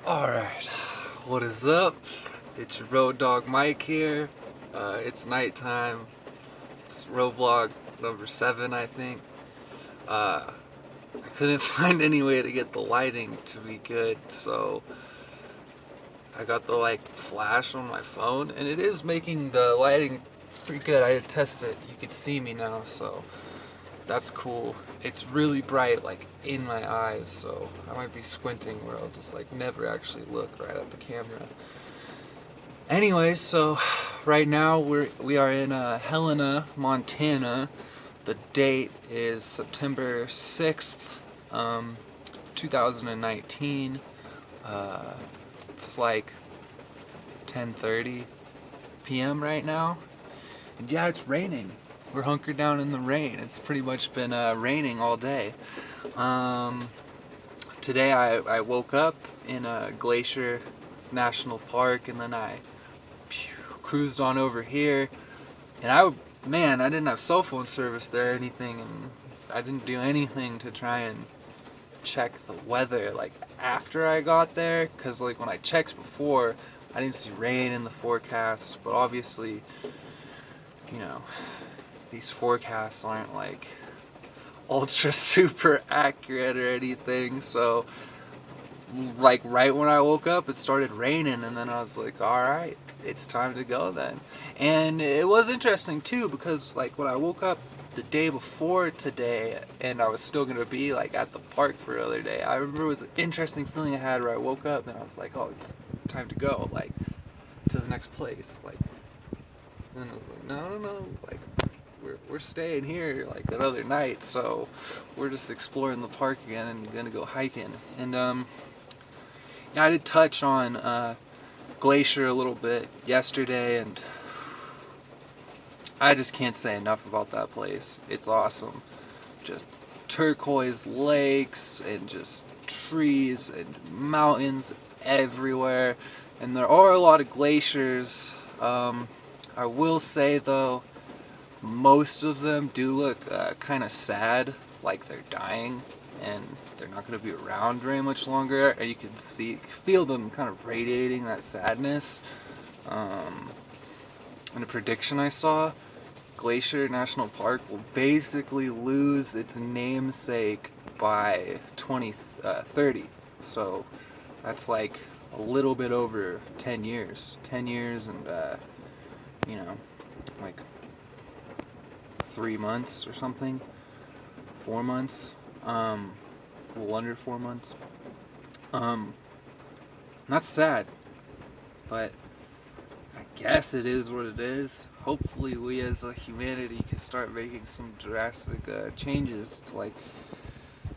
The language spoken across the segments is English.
Alright, what is up? It's your Road Dog Mike here. It's nighttime. It's road vlog number 7, I think. I couldn't find any way to get the lighting to be good, so I got the flash on my phone, and it is making the lighting pretty good. I had tested it. You can see me now, so that's cool. It's really bright, in my eyes, so I might be squinting where I'll just never actually look right at the camera. Anyways, so right now we are in Helena, Montana. The date is September 6th, 2019. It's 10:30 p.m. right now. And yeah, it's raining. We're hunkered down in the rain. It's pretty much been raining all day. Today I woke up in Glacier National Park, and then I cruised on over here. And I didn't have cell phone service there or anything, and I didn't do anything to try and check the weather after I got there, because when I checked before, I didn't see rain in the forecast. But obviously, you know, these forecasts aren't ultra super accurate or anything. So right when I woke up, it started raining, and then I was like, all right, it's time to go then. And it was interesting too, because when I woke up the day before today, and I was still gonna be at the park for the other day, I remember it was an interesting feeling I had where I woke up and I was like, oh, it's time to go to the next place. And I was like, no, we're staying here another night, so we're just exploring the park again and gonna go hiking. And I did touch on Glacier a little bit yesterday, and I just can't say enough about that place. It's awesome. Just turquoise lakes and just trees and mountains everywhere, and there are a lot of glaciers. I will say though, most of them do look kind of sad, like they're dying and they're not going to be around very much longer, and you can feel them kind of radiating that sadness. In a prediction I saw, Glacier National Park will basically lose its namesake by 2030. So that's a little bit over 10 years. 10 years and, you know, like 3 months or something. 4 months. A little under 4 months. That's sad, but I guess it is what it is. Hopefully we as a humanity can start making some drastic changes to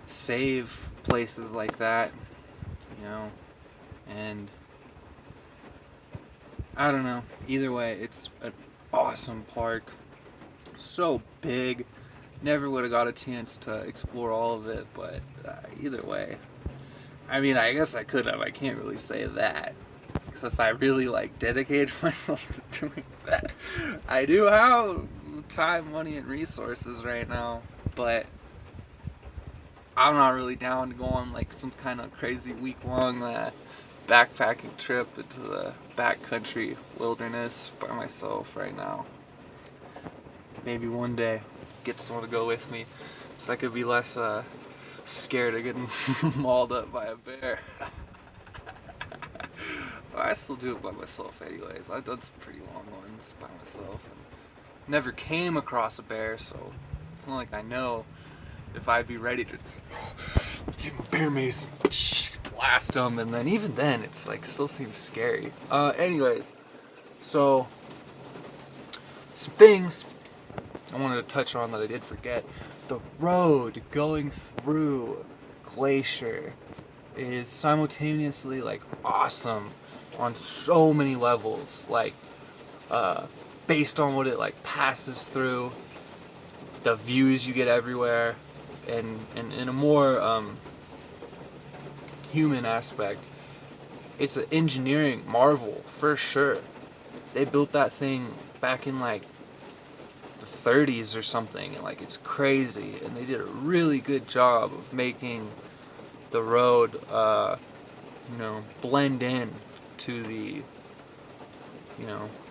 save places like that, and I don't know. Either way, it's an awesome park. So big. Never would have got a chance to explore all of it, but either way. I mean, I guess I could have. I can't really say that. Because if I really dedicated myself to doing that, I do have time, money, and resources right now. But I'm not really down to go on some kind of crazy week-long backpacking trip into the backcountry wilderness by myself right now. Maybe one day get someone to go with me, so I could be less scared of getting mauled up by a bear. I still do it by myself anyways. I've done some pretty long ones by myself and never came across a bear, so it's not like I know if I'd be ready to get my bear mace and blast them, and then even then it's still seems scary. Anyways, so some things I wanted to touch on that I did forget. The road going through Glacier is simultaneously awesome on so many levels, based on what it passes through, the views you get everywhere, and in a more human aspect, it's an engineering marvel for sure. They built that thing back in the 30s or something, and it's crazy, and they did a really good job of making the road blend in to the,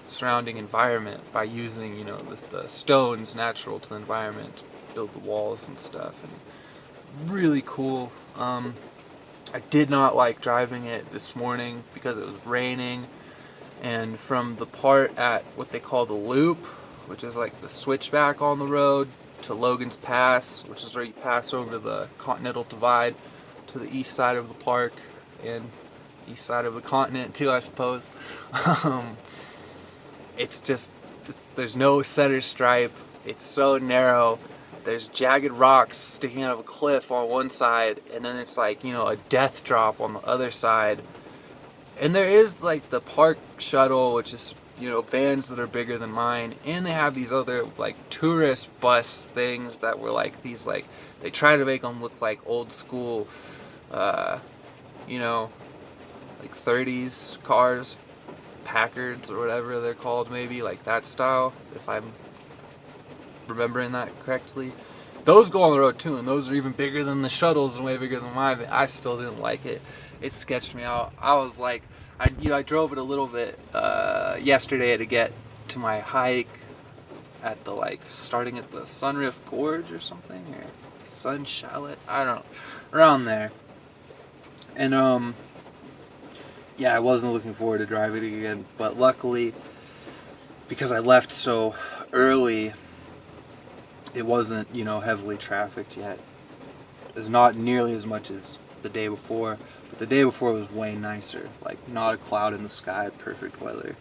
surrounding environment by using, the stones natural to the environment, build the walls and stuff, and really cool. I did not like driving it this morning because it was raining, and from the part at what they call the loop, which is like the switchback on the road, to Logan's Pass, which is where you pass over the Continental Divide to the east side of the park and east side of the continent too, I suppose. There's no center stripe. It's so narrow. There's jagged rocks sticking out of a cliff on one side, and then it's like, a death drop on the other side. And there is like the park shuttle, which is, vans that are bigger than mine, and they have these other like tourist bus things that were like these, like, they try to make them look like old school, like 30s cars, Packards or whatever they're called, maybe like that style, if I'm remembering that correctly. Those go on the road too, and those are even bigger than the shuttles and way bigger than mine. But I still didn't like it. It sketched me out. I was like, I drove it a little bit yesterday to get to my hike at the starting at the Sunriff Gorge or something, or Sun Chalet, I don't know, around there. And yeah, I wasn't looking forward to driving it again, but luckily, because I left so early, it wasn't, heavily trafficked yet. It's not nearly as much as the day before, but the day before was way nicer. Like, not a cloud in the sky, perfect weather.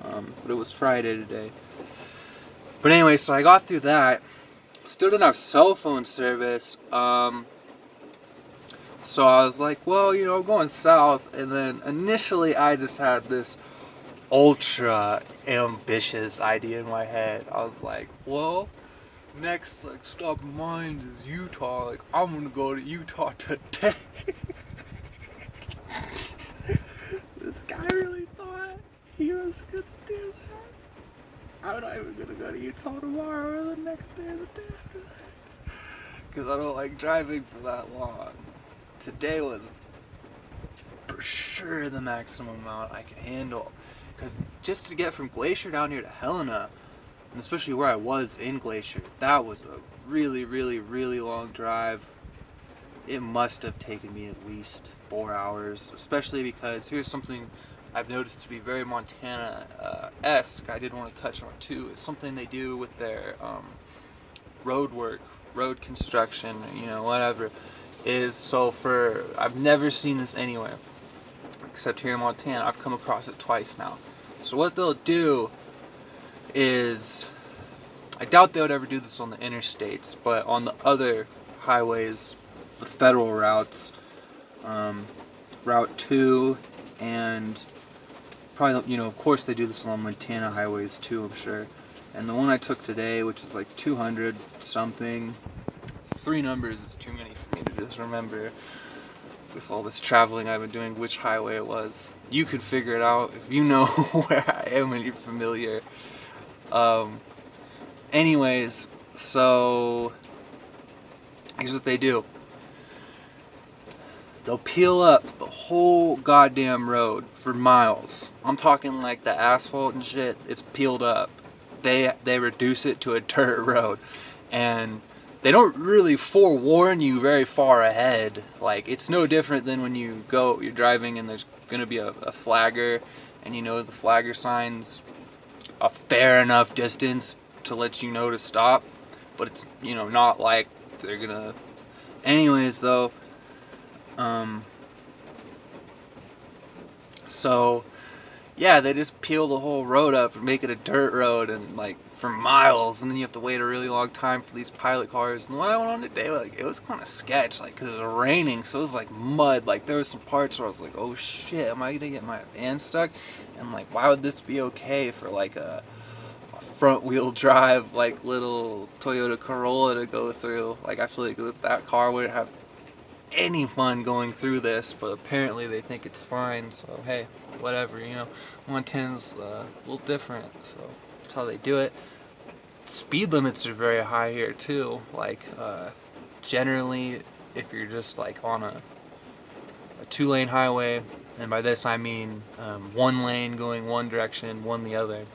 But it was Friday today. But anyway, so I got through that. Still didn't have cell phone service. So I was like, well, I'm going south. And then initially I just had this ultra ambitious idea in my head. I was like, well, next stop in mind is Utah. Like, I'm gonna go to Utah today. This guy really thought he was gonna do that. I'm not even gonna go to Utah tomorrow or the next day or the day after that, because I don't like driving for that long. Today was for sure the maximum amount I could handle, because just to get from Glacier down here to Helena, and especially where I was in Glacier, that was a really, really, really long drive. It must have taken me at least 4 hours, especially because here's something I've noticed to be very Montana-esque, I did want to touch on too. It's something they do with their road work, road construction, whatever. I've never seen this anywhere except here in Montana. I've come across it twice now. So what they'll do is, I doubt they would ever do this on the interstates, but on the other highways, the federal routes, Route 2, and probably, of course they do this on Montana highways too, I'm sure. And the one I took today, which is like 200 something, 3 numbers is too many for me to just remember with all this traveling I've been doing, which highway it was. You could figure it out if you know where I am and you're familiar. Anyways, so here's what they do. They'll peel up the whole goddamn road for miles. I'm talking like the asphalt and shit, it's peeled up. They reduce it to a dirt road, and they don't really forewarn you very far ahead. Like, it's no different than when you're driving and there's gonna be a flagger, and the flagger sign's a fair enough distance to let you know to stop, but it's, not like they're gonna. Anyways, though, so yeah, they just peel the whole road up and make it a dirt road, and for miles, and then you have to wait a really long time for these pilot cars. And when I went on today, it was kind of sketch, because it was raining, so it was mud. There was some parts where I was like, oh shit, am I gonna get my van stuck? And why would this be okay for a front wheel drive little Toyota Corolla to go through? I feel like that car wouldn't have any fun going through this, but apparently they think it's fine, so hey, whatever, Montana's a little different, so that's how they do it. Speed limits are very high here too. Generally, if you're just on a a 2-lane highway, and by this I mean 1 lane going one direction, one the other.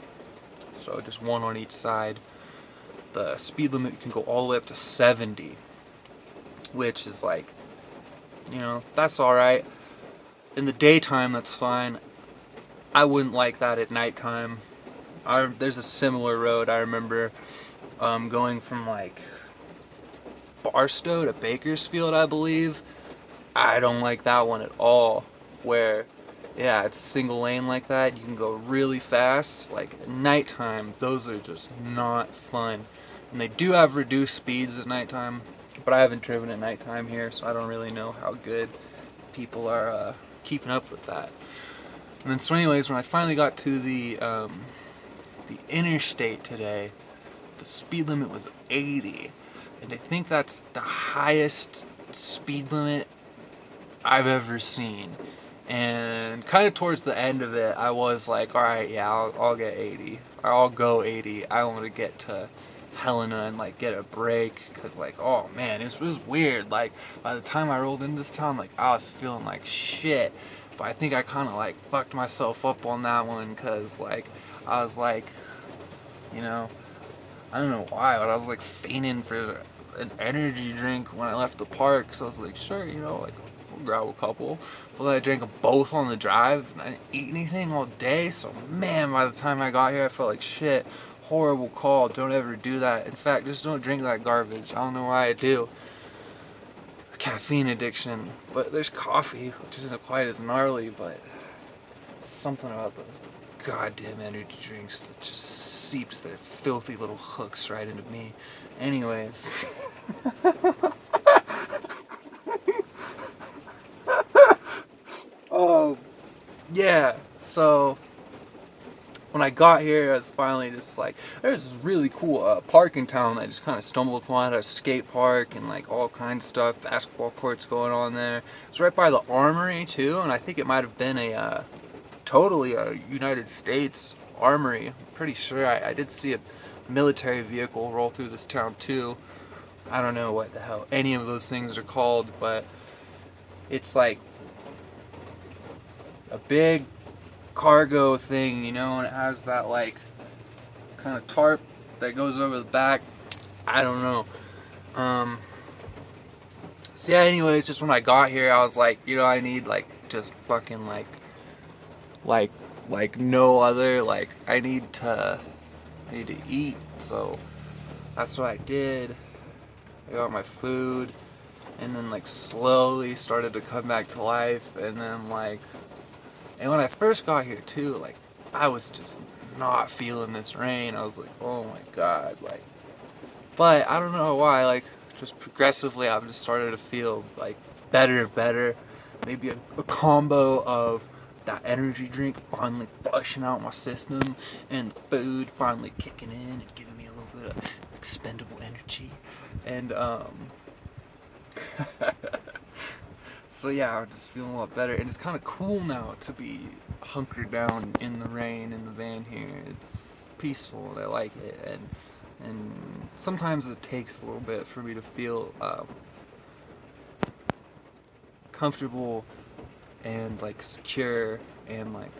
So just one on each side. The speed limit can go all the way up to 70, which is like, that's alright. In the daytime, that's fine. I wouldn't like that at nighttime. There's a similar road I remember going from like Barstow to Bakersfield, I believe. I don't like that one at all. Where, yeah, it's single lane like that. You can go really fast. Like at nighttime, those are just not fun. And they do have reduced speeds at nighttime, but I haven't driven at nighttime here, so I don't really know how good people are keeping up with that. And then so anyways, when I finally got to the interstate today, the speed limit was 80. And I think that's the highest speed limit I've ever seen. And kind of towards the end of it, I was like, alright, yeah, I'll get 80. I'll go 80. I want to get to Helena and like get a break, because like, oh man, it was weird. Like by the time I rolled into this town, like I was feeling like shit. But I think I kind of like fucked myself up on that one, because like I was like, I don't know why, but I was like fainting for an energy drink when I left the park. So I was like, sure, like we'll grab a couple. But I drank them both on the drive, and I didn't eat anything all day. So man, by the time I got here, I felt like shit. Horrible call. Don't ever do that. In fact, just don't drink that garbage. I don't know why I do. Caffeine addiction. But there's coffee, which isn't quite as gnarly, but something about those goddamn energy drinks that just seeped their filthy little hooks right into me. Anyways. Oh, yeah. So when I got here, I was finally just like, there's this really cool park in town that I just kind of stumbled upon. A skate park and like all kinds of stuff, basketball courts going on there. It's right by the Armory too, and I think it might have been totally a United States Armory. I'm pretty sure I did see a military vehicle roll through this town too. I don't know what the hell any of those things are called, but it's like a big cargo thing, and it has that like kind of tarp that goes over the back. I don't know. So yeah, anyways, just when I got here, I was like, I need like just fucking like no other, like I need to eat. So that's what I did. I got my food, and then like slowly started to come back to life. And then and when I first got here too, like I was just not feeling this rain. I was like, oh my god, like, but I don't know why, like just progressively I've just started to feel like better. Maybe a combo of that energy drink finally flushing out my system, and the food finally kicking in and giving me a little bit of expendable energy. And so yeah, I'm just feeling a lot better, and it's kind of cool now to be hunkered down in the rain in the van here. It's peaceful, and I like it, and sometimes it takes a little bit for me to feel comfortable and like secure and like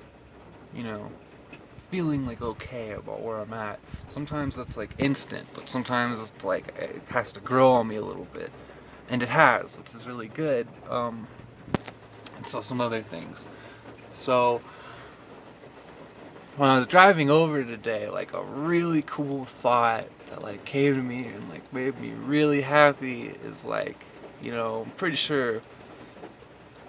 feeling like okay about where I'm at. Sometimes that's like instant, but sometimes it's like it has to grow on me a little bit. And it has, which is really good. And so some other things. So when I was driving over today, like a really cool thought that like came to me and like made me really happy is like, I'm pretty sure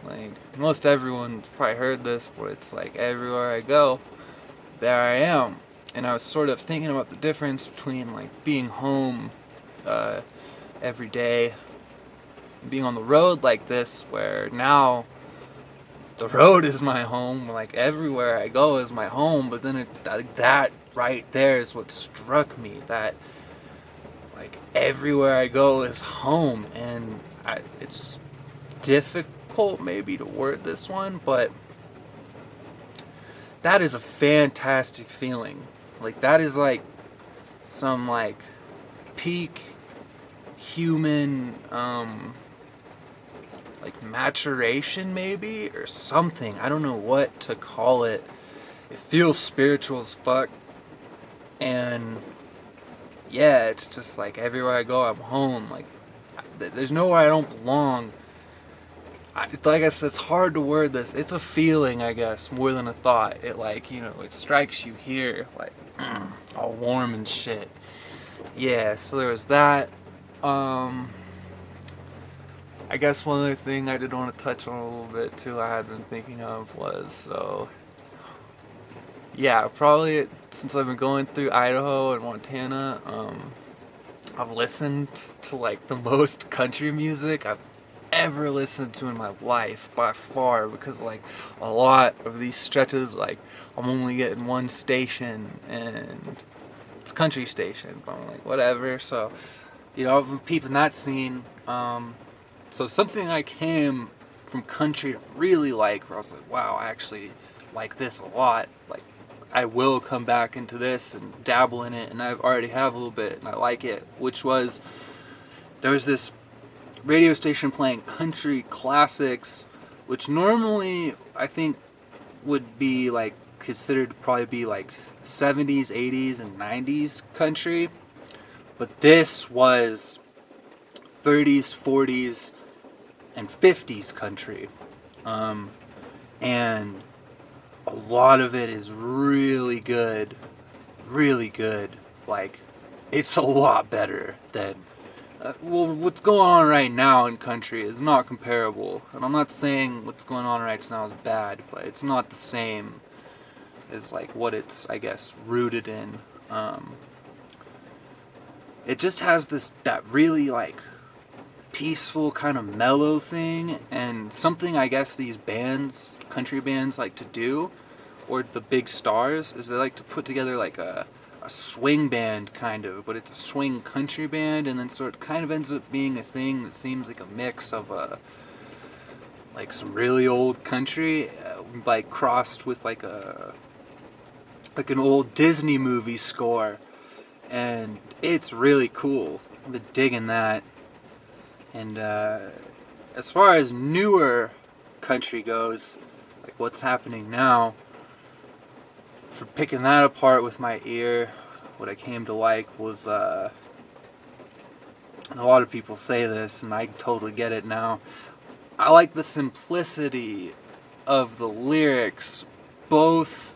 like most everyone's probably heard this, but it's like everywhere I go, there I am. And I was sort of thinking about the difference between like being home every day, being on the road like this, where now the road is my home, like everywhere I go is my home. But then that right there is what struck me, that like everywhere I go is home. And it's difficult maybe to word this one, but that is a fantastic feeling. Like that is like some like peak human like maturation maybe, or something. I don't know what to call it. It feels spiritual as fuck. And yeah, it's just like everywhere I go, I'm home. Like, there's nowhere I don't belong. Like I said, it's hard to word this. It's a feeling, I guess, more than a thought. It like, it strikes you here, like, all warm and shit. Yeah, so there was that. I guess one other thing I did want to touch on a little bit too, I had been thinking of was, so, yeah, probably since I've been going through Idaho and Montana, I've listened to like the most country music I've ever listened to in my life by far, because like a lot of these stretches, like I'm only getting one station and it's a country station, but I'm like whatever. So I've been peeping that scene. So something I came from country to really like, where I was like, wow, I actually like this a lot. Like, I will come back into this and dabble in it, and I already have a little bit, and I like it. Which was, there was this radio station playing country classics, which normally I think would be like considered to probably be like 70s, 80s, and 90s country. But this was 30s, 40s, and 50s country. And a lot of it is really good. Really good. Like, it's a lot better than... what's going on right now in country is not comparable. And I'm not saying what's going on right now is bad, but it's not the same as, like, what it's, I guess, rooted in. It just has that really, like, peaceful kind of mellow thing, and something I guess these bands, country bands, like to do, or the big stars, is they like to put together like a swing band kind of, but it's a swing country band, and then so it kind of ends up being a thing that seems like a mix of like some really old country, like crossed with like an old Disney movie score, and it's really cool. I've been digging that. And as far as newer country goes, like what's happening now, for picking that apart with my ear, what I came to like was, and a lot of people say this, and I totally get it now, I like the simplicity of the lyrics, both,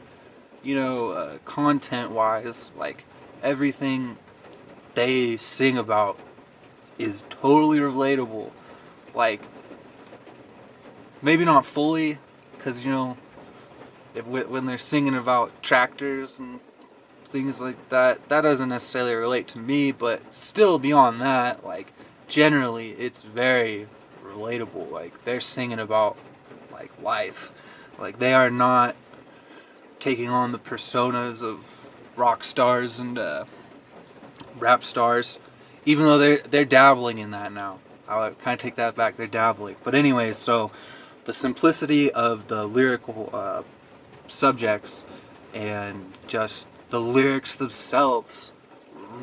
content-wise, like everything they sing about is totally relatable. Like, maybe not fully, because when they're singing about tractors and things like that, that doesn't necessarily relate to me, but still beyond that, like, generally it's very relatable. Like, they're singing about like life. Like, they are not taking on the personas of rock stars and rap stars, even though they're dabbling in that now. I'll kind of take that back. They're dabbling. But anyways, so the simplicity of the lyrical subjects and just the lyrics themselves,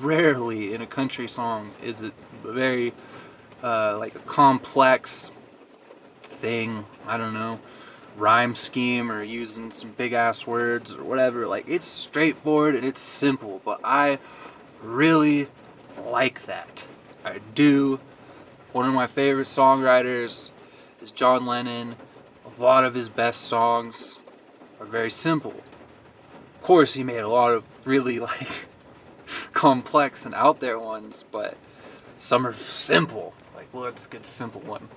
rarely in a country song is it very like a complex thing. I don't know, rhyme scheme or using some big ass words or whatever. Like, it's straightforward and it's simple, but I really like that. I do. One of my favorite songwriters is John Lennon. A lot of his best songs are very simple. Of course, he made a lot of really like complex and out there ones, but some are simple. Like, well, that's a good simple one.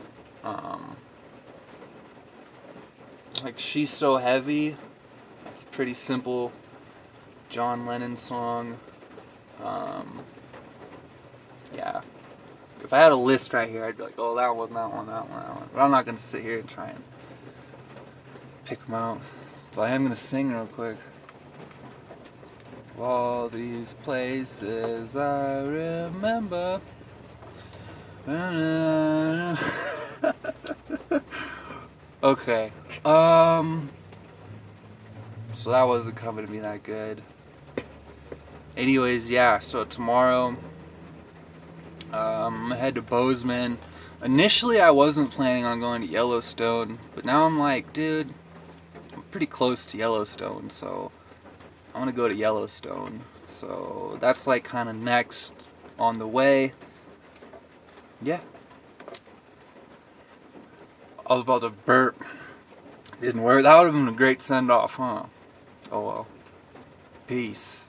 Like She's So Heavy. It's a pretty simple John Lennon song. Yeah. If I had a list right here, I'd be like, oh, that one, that one, that one, that one. But I'm not going to sit here and try and pick them out. But I am going to sing real quick. Of all these places I remember. Okay. So that wasn't coming to be that good. Anyways, yeah, so tomorrow I'm gonna head to Bozeman. Initially, I wasn't planning on going to Yellowstone, but now I'm like, dude, I'm pretty close to Yellowstone, so I want to go to Yellowstone. So that's like kind of next on the way. Yeah. I was about to burp. Didn't work. That would have been a great send off, huh? Oh well. Peace.